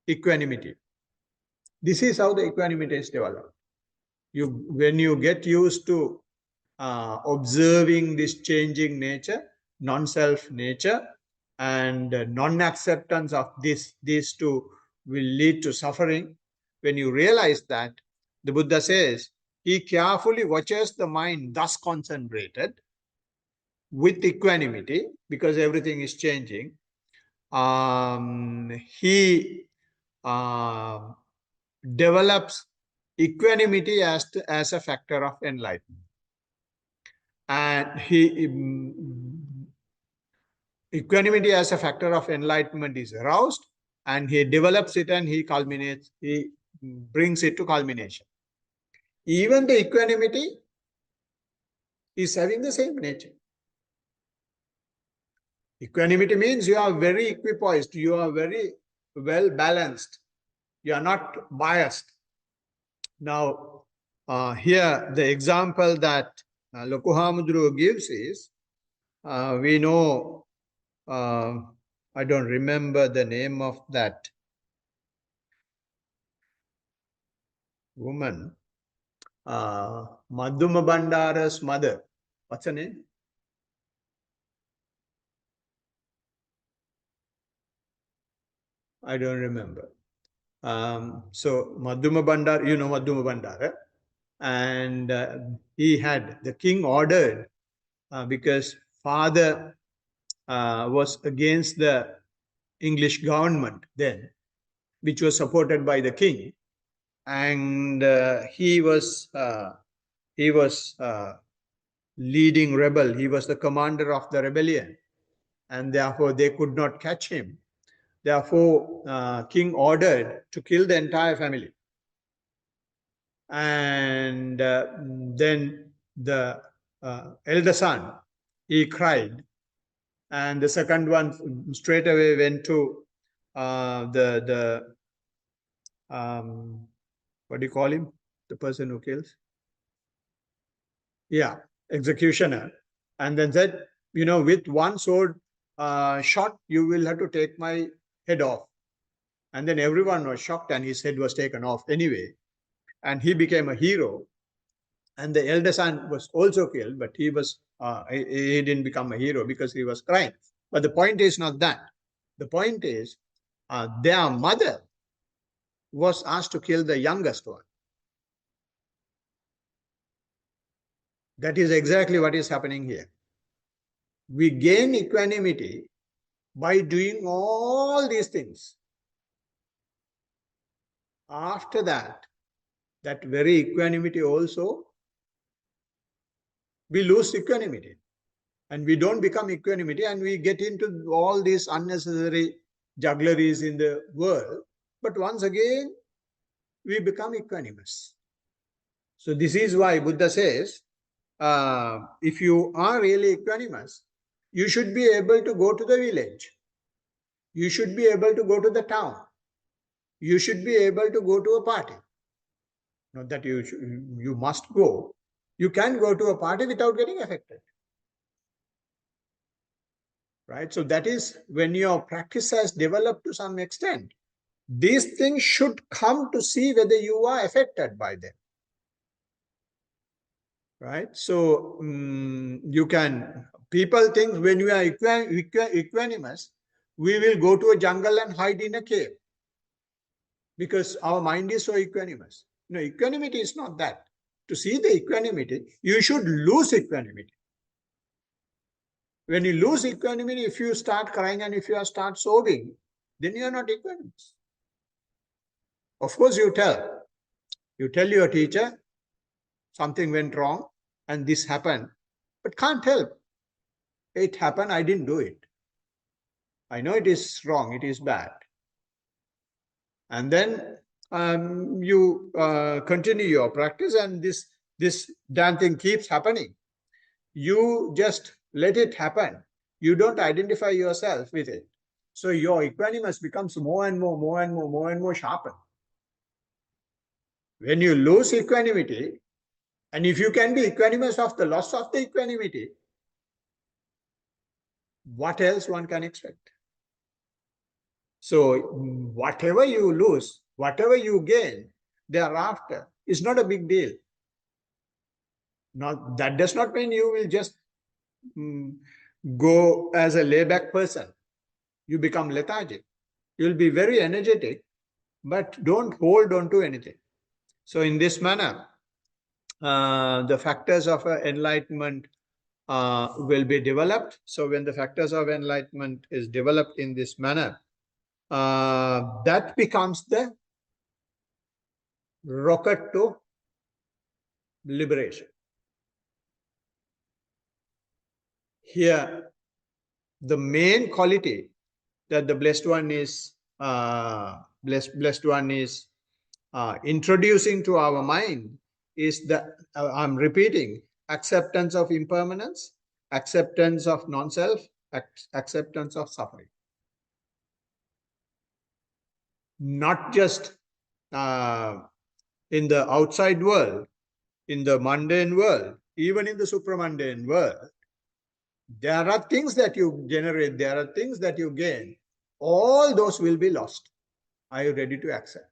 A: equanimity. This is how the equanimity is developed. When you get used to observing this changing nature, non-self nature, and non-acceptance of these two will lead to suffering. When you realize that, the Buddha says, he carefully watches the mind thus concentrated with equanimity, because everything is changing. He develops equanimity as a factor of enlightenment. And equanimity as a factor of enlightenment is aroused, and he develops it, and he brings it to culmination. Even the equanimity is having the same nature. Equanimity means you are very equipoised, you are very well balanced, you are not biased. Now, here the example that Lokuhamudru gives is, we know, I don't remember the name of that woman, Madhuma Bandara's mother. What's her name? I don't remember. So Madhuma Bandara, you know Madhuma Bandara, and the king ordered, because father was against the English government then, which was supported by the king, and he was leading rebel. He was the commander of the rebellion, and therefore they could not catch him. Therefore, king ordered to kill the entire family. And then the elder son, he cried, and the second one straight away went to what do you call him? The person who kills? Yeah, executioner. And then said, with one sword shot, you will have to take my head off. And then everyone was shocked, and his head was taken off anyway. And he became a hero. And the elder son was also killed, but he didn't become a hero because he was crying. But the point is not that. The point is, their mother was asked to kill the youngest one. That is exactly what is happening here. We gain equanimity by doing all these things. After that, that very equanimity also, we lose equanimity. And we don't become equanimity, and we get into all these unnecessary juggleries in the world. But once again, we become equanimous. So this is why Buddha says, if you are really equanimous, you should be able to go to the village. You should be able to go to the town. You should be able to go to a party. Not that you must go. You can go to a party without getting affected. Right? So that is when your practice has developed to some extent. These things should come to see whether you are affected by them. Right? So people think when we are equanimous, we will go to a jungle and hide in a cave because our mind is so equanimous. No, equanimity is not that. To see the equanimity, you should lose equanimity. When you lose equanimity, if you start crying and if you start sobbing, then you are not equanimous. Of course, you tell your teacher something went wrong and this happened, but can't help. It happened, I didn't do it. I know it is wrong, it is bad. And then you continue your practice, and this damn thing keeps happening. You just let it happen. You don't identify yourself with it. So your equanimous becomes more and more sharpened. When you lose equanimity, and if you can be equanimous of the loss of the equanimity, what else one can expect? So whatever you lose, whatever you gain thereafter is not a big deal. Now, that does not mean you will just go as a layback person. You become lethargic. You'll be very energetic, but don't hold on to anything. So in this manner, the factors of enlightenment will be developed. So when the factors of enlightenment is developed in this manner, that becomes the rocket to liberation. Here, the main quality that the blessed one is introducing to our mind is the I'm repeating, acceptance of impermanence, acceptance of non-self, acceptance of suffering. Not just in the outside world, in the mundane world, even in the supramundane world, there are things that you generate, there are things that you gain. All those will be lost. Are you ready to accept?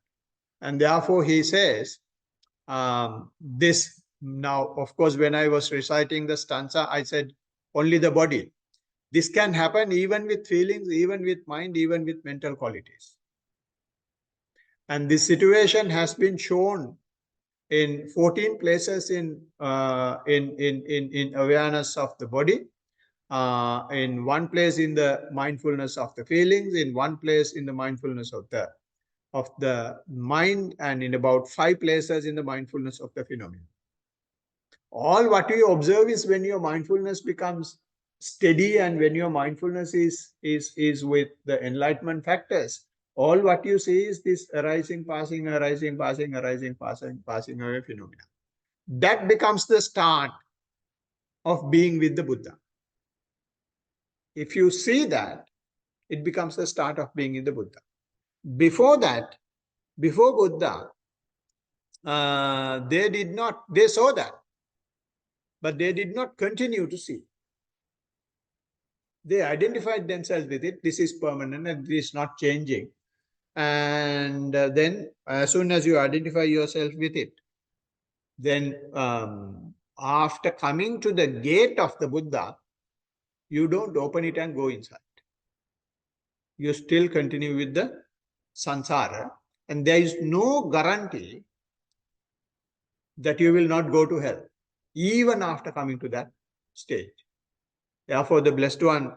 A: And therefore, he says, this now, of course, when I was reciting the stanza, I said only the body. This can happen even with feelings, even with mind, even with mental qualities. And this situation has been shown in 14 places in awareness of the body, in one place in the mindfulness of the feelings, in one place in the mindfulness of the mind, and in about 5 places in the mindfulness of the phenomenon. All what you observe is when your mindfulness becomes steady and when your mindfulness is with the enlightenment factors, all what you see is this arising, passing, arising, passing, arising, passing away phenomena. That becomes the start of being with the Buddha. If you see that, it becomes the start of being in the Buddha. Before that, before Buddha, they saw that, but they did not continue to see. They identified themselves with it. This is permanent and this is not changing. And then as soon as you identify yourself with it, then after coming to the gate of the Buddha, you don't open it and go inside. You still continue with the sansara, and there is no guarantee that you will not go to hell, even after coming to that stage. Therefore, the Blessed One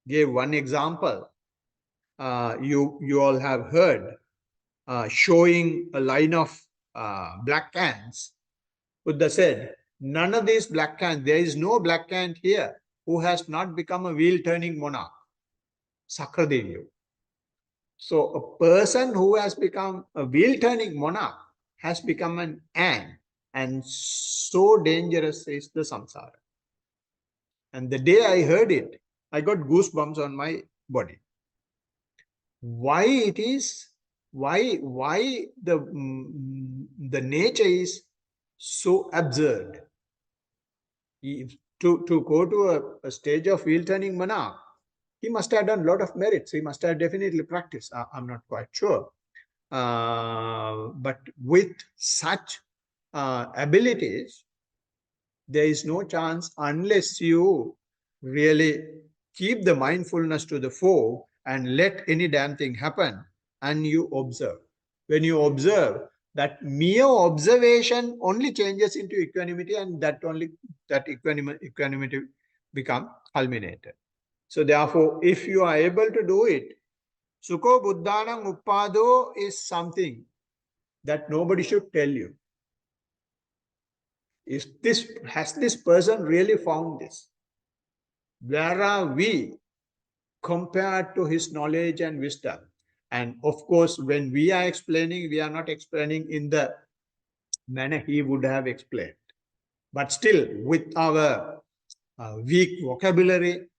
A: gave one example. You all have heard, showing a line of black ants. Buddha said, none of these black ants, there is no black ant here who has not become a wheel-turning monarch, Sakradevi. So a person who has become a wheel-turning monarch has become an ant, and so dangerous is the samsara. And the day I heard it, I got goosebumps on my body. Why it is? Why the nature is so absurd? To go to a stage of wheel-turning monarch, he must have done a lot of merits. He must have definitely practiced. I'm not quite sure. But with such abilities, there is no chance unless you really keep the mindfulness to the fore and let any damn thing happen and you observe. When you observe, that mere observation only changes into equanimity, and that equanimity become culminated. So therefore, if you are able to do it, Sukho Buddhanam Uppado is something that nobody should tell you. Has this person really found this? Where are we compared to his knowledge and wisdom? And of course, when we are explaining, we are not explaining in the manner he would have explained. But still, with our weak vocabulary,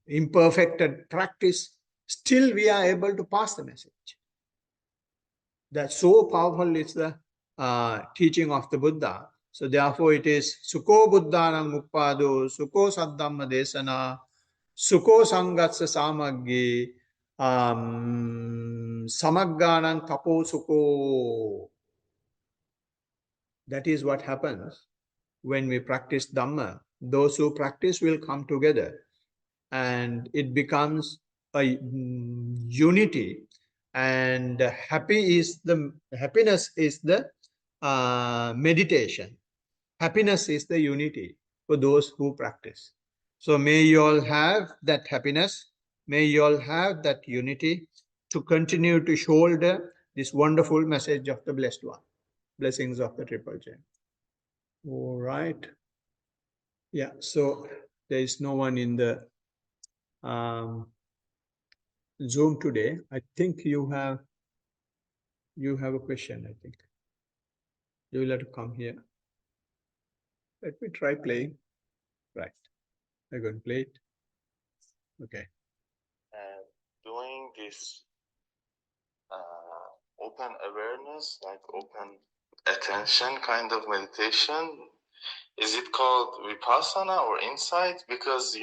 A: imperfected practice, still we are able to pass the message. That's so powerful is the teaching of the Buddha. So therefore it is Sukho Buddhanam Uppado, Sukho Saddhamma Desana, Sukho Sangatsa Samaggi, Samagganam Tapo Sukho. That is what happens when we practice Dhamma. Those who practice will come together and it becomes a unity, and happiness is the meditation. Happiness is the unity for those who practice. So may you all have that happiness, may you all have that unity to continue to shoulder this wonderful message of the Blessed One. Blessings of the Triple Gem. All right. Yeah, so there is no one in the Zoom today. I think you have a question, I think. You will have to come here. Let me try playing. Right. I'm going to play it. Okay.
B: Doing this open awareness, like open attention kind of meditation, is it called vipassana or insight? Because,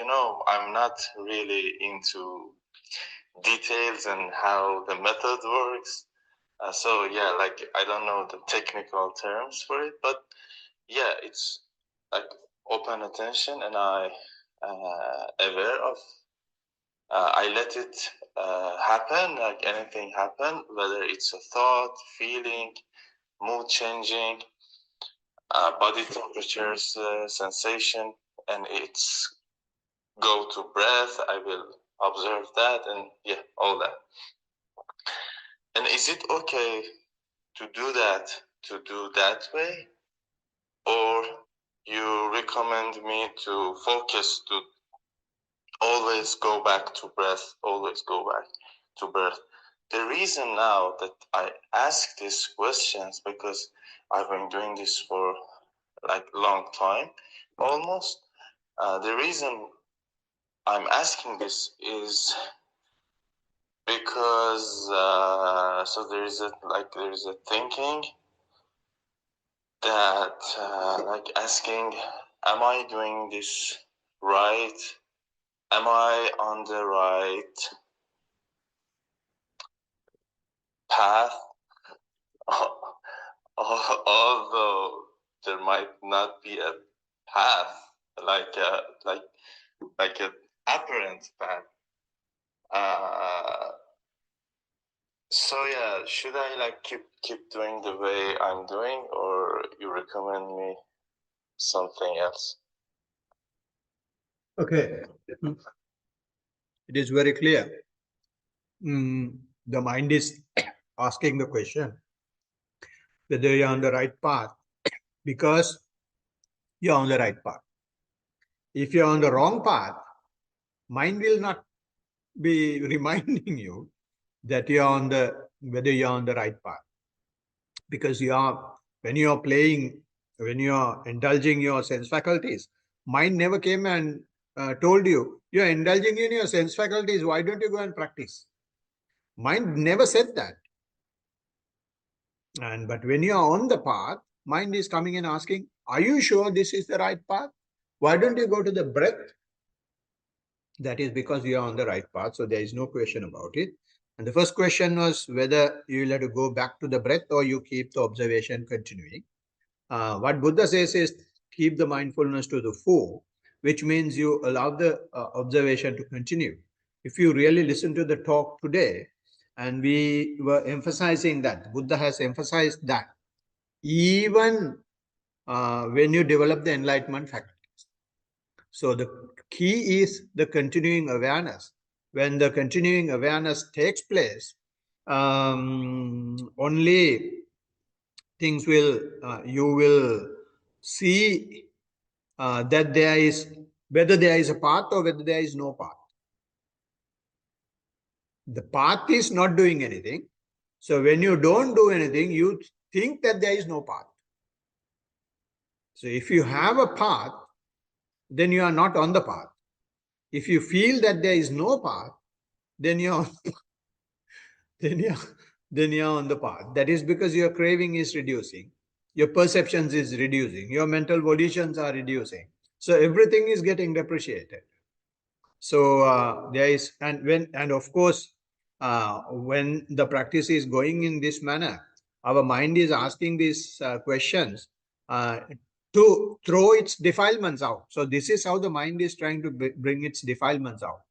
B: I'm not really into details and how the method works. So yeah, like I don't know the technical terms for it, but yeah, it's like open attention, and I aware of. I let it happen, like anything happen, whether it's a thought, feeling, mood changing, body temperatures, sensation, and it's go to breath. I will observe that, and yeah, all that. And is it okay to do that way, or you recommend me to focus to always go back to breath, always go back to breath? The reason now that I ask these questions, because I've been doing this for like long time, almost. The reason I'm asking this is because so there is a thinking that like asking, am I doing this right? Am I on the right path? Although there might not be a path, like an apparent path. So yeah, should I like keep doing the way I'm doing, or you recommend me something else?
A: Okay. It is very clear. The mind is asking the question whether you're on the right path because you're on the right path. If you're on the wrong path, mind will not be reminding you that you're on the whether you're on the right path, because you are when you are playing, when you are indulging your sense faculties, mind never came and told you you're indulging in your sense faculties, why don't you go and practice? Mind never said that. And but when you are on the path, mind is coming and asking, are you sure this is the right path? Why don't you go to the breath? That is because you are on the right path, so there is no question about it. And the first question was whether you will have to go back to the breath or you keep the observation continuing. What Buddha says is keep the mindfulness to the fore, which means you allow the observation to continue. If you really listen to the talk today, and we were emphasizing that, Buddha has emphasized that even when you develop the enlightenment faculties. So the key is the continuing awareness. When the continuing awareness takes place, only things will, you will see that there is, whether there is a path or whether there is no path. The path is not doing anything. So when you don't do anything, you think that there is no path. So if you have a path, then you are not on the path. If you feel that there is no path, then you're then you're then you're on the path. That is because your craving is reducing, your perceptions is reducing, your mental volitions are reducing. So everything is getting depreciated. So there is, and of course, when the practice is going in this manner, our mind is asking these questions uh, to throw its defilements out. So this is how the mind is trying to bring its defilements out.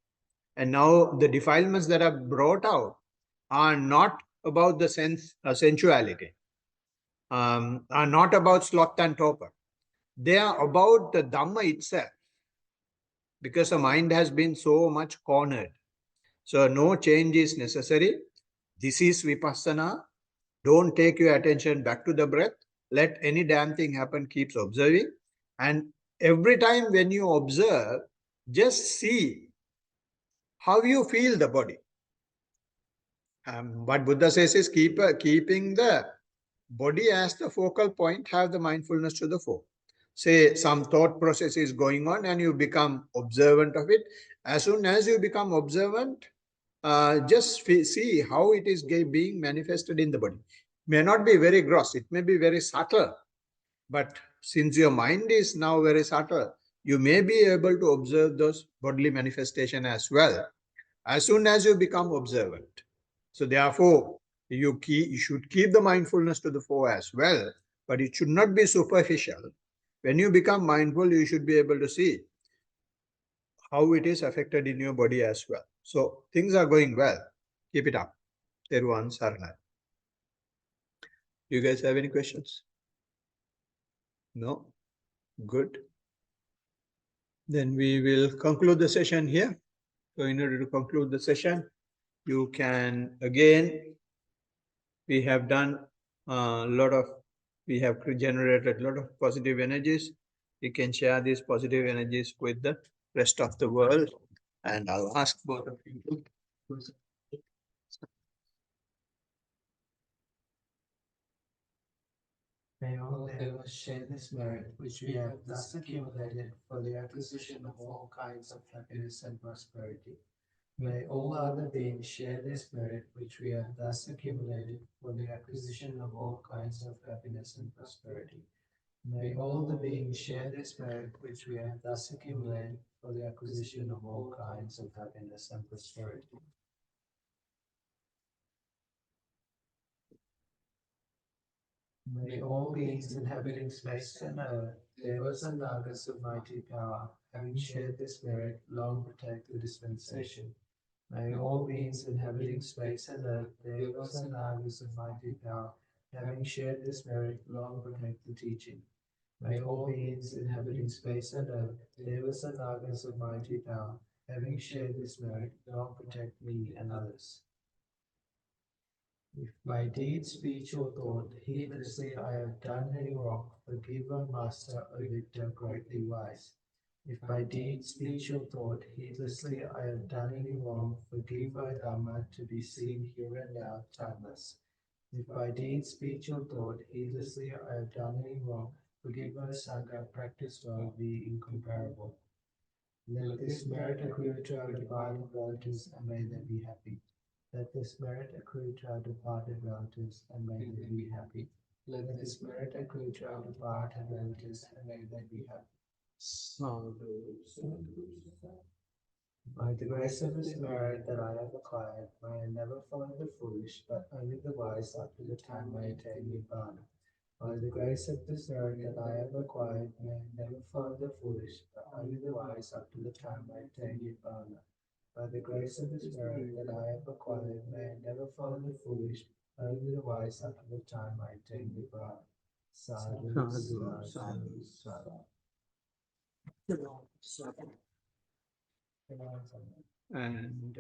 A: And now the defilements that are brought out are not about the sensuality, are not about sloth and torpor. They are about the Dhamma itself, because the mind has been so much cornered. So no change is necessary. This is vipassana. Don't take your attention back to the breath. Let any damn thing happen, keeps observing. And every time when you observe, just see how you feel the body. What Buddha says is keeping the body as the focal point, have the mindfulness to the fore. Say some thought process is going on and you become observant of it. As soon as you become observant, just see how it is being manifested in the body. May not be very gross, it may be very subtle, but since your mind is now very subtle, you may be able to observe those bodily manifestation as well, as soon as you become observant. So therefore, you should keep the mindfulness to the fore as well, but it should not be superficial. When you become mindful, you should be able to see how it is affected in your body as well. So things are going well. Keep it up. Teruvan Saranai. Do you guys have any questions? No? Good. Then we will conclude the session here. So in order to conclude the session, you can again, we have done a lot of, we have generated a lot of positive energies. We can share these positive energies with the rest of the world. And I'll ask both of you.
C: May all devas share this merit which we have thus accumulated for the acquisition of all kinds of happiness and prosperity. May all other beings share this merit which we have thus accumulated for the acquisition of all kinds of happiness and prosperity. May all the beings share this merit which we have thus accumulated for the acquisition of all kinds of happiness and prosperity. May all beings inhabiting space and earth, devas and nagas of mighty power, having shared this merit, long protect the dispensation. May all beings inhabiting space and earth, devas and nagas of mighty power, having shared this merit, long protect the teaching. May all beings inhabiting space and earth, devas and nagas of mighty power, having shared this merit, long protect me and others. If by deed, speech, or thought, heedlessly I have done any wrong, forgive, O Master, O Victor, greatly wise. If by deed, speech, or thought, heedlessly I have done any wrong, forgive, O Dhamma, to be seen here and now, timeless. If by deed, speech, or thought, heedlessly I have done any wrong, forgive, O Sangha, practice well, be incomparable. Let this merit accrue to our departed relatives, and may they be happy. Let this merit accrue to our departed relatives, and may they be happy. Let this merit accrue to our departed relatives, and may they be happy. Sadhu, sadhu, sadhu. By the grace of this merit that I have acquired, may I never follow the foolish, but only the wise up to the time I attain Nibbana. By the grace of this merit that I have acquired, may I never follow the foolish, but only the wise up to the time I attain Nibbana. By the grace of this merit that I have acquired, may I never follow the foolish, only the wise up to the time I attain Nibbana. Sadhu, sadhu, sadhu, sadhu.
A: And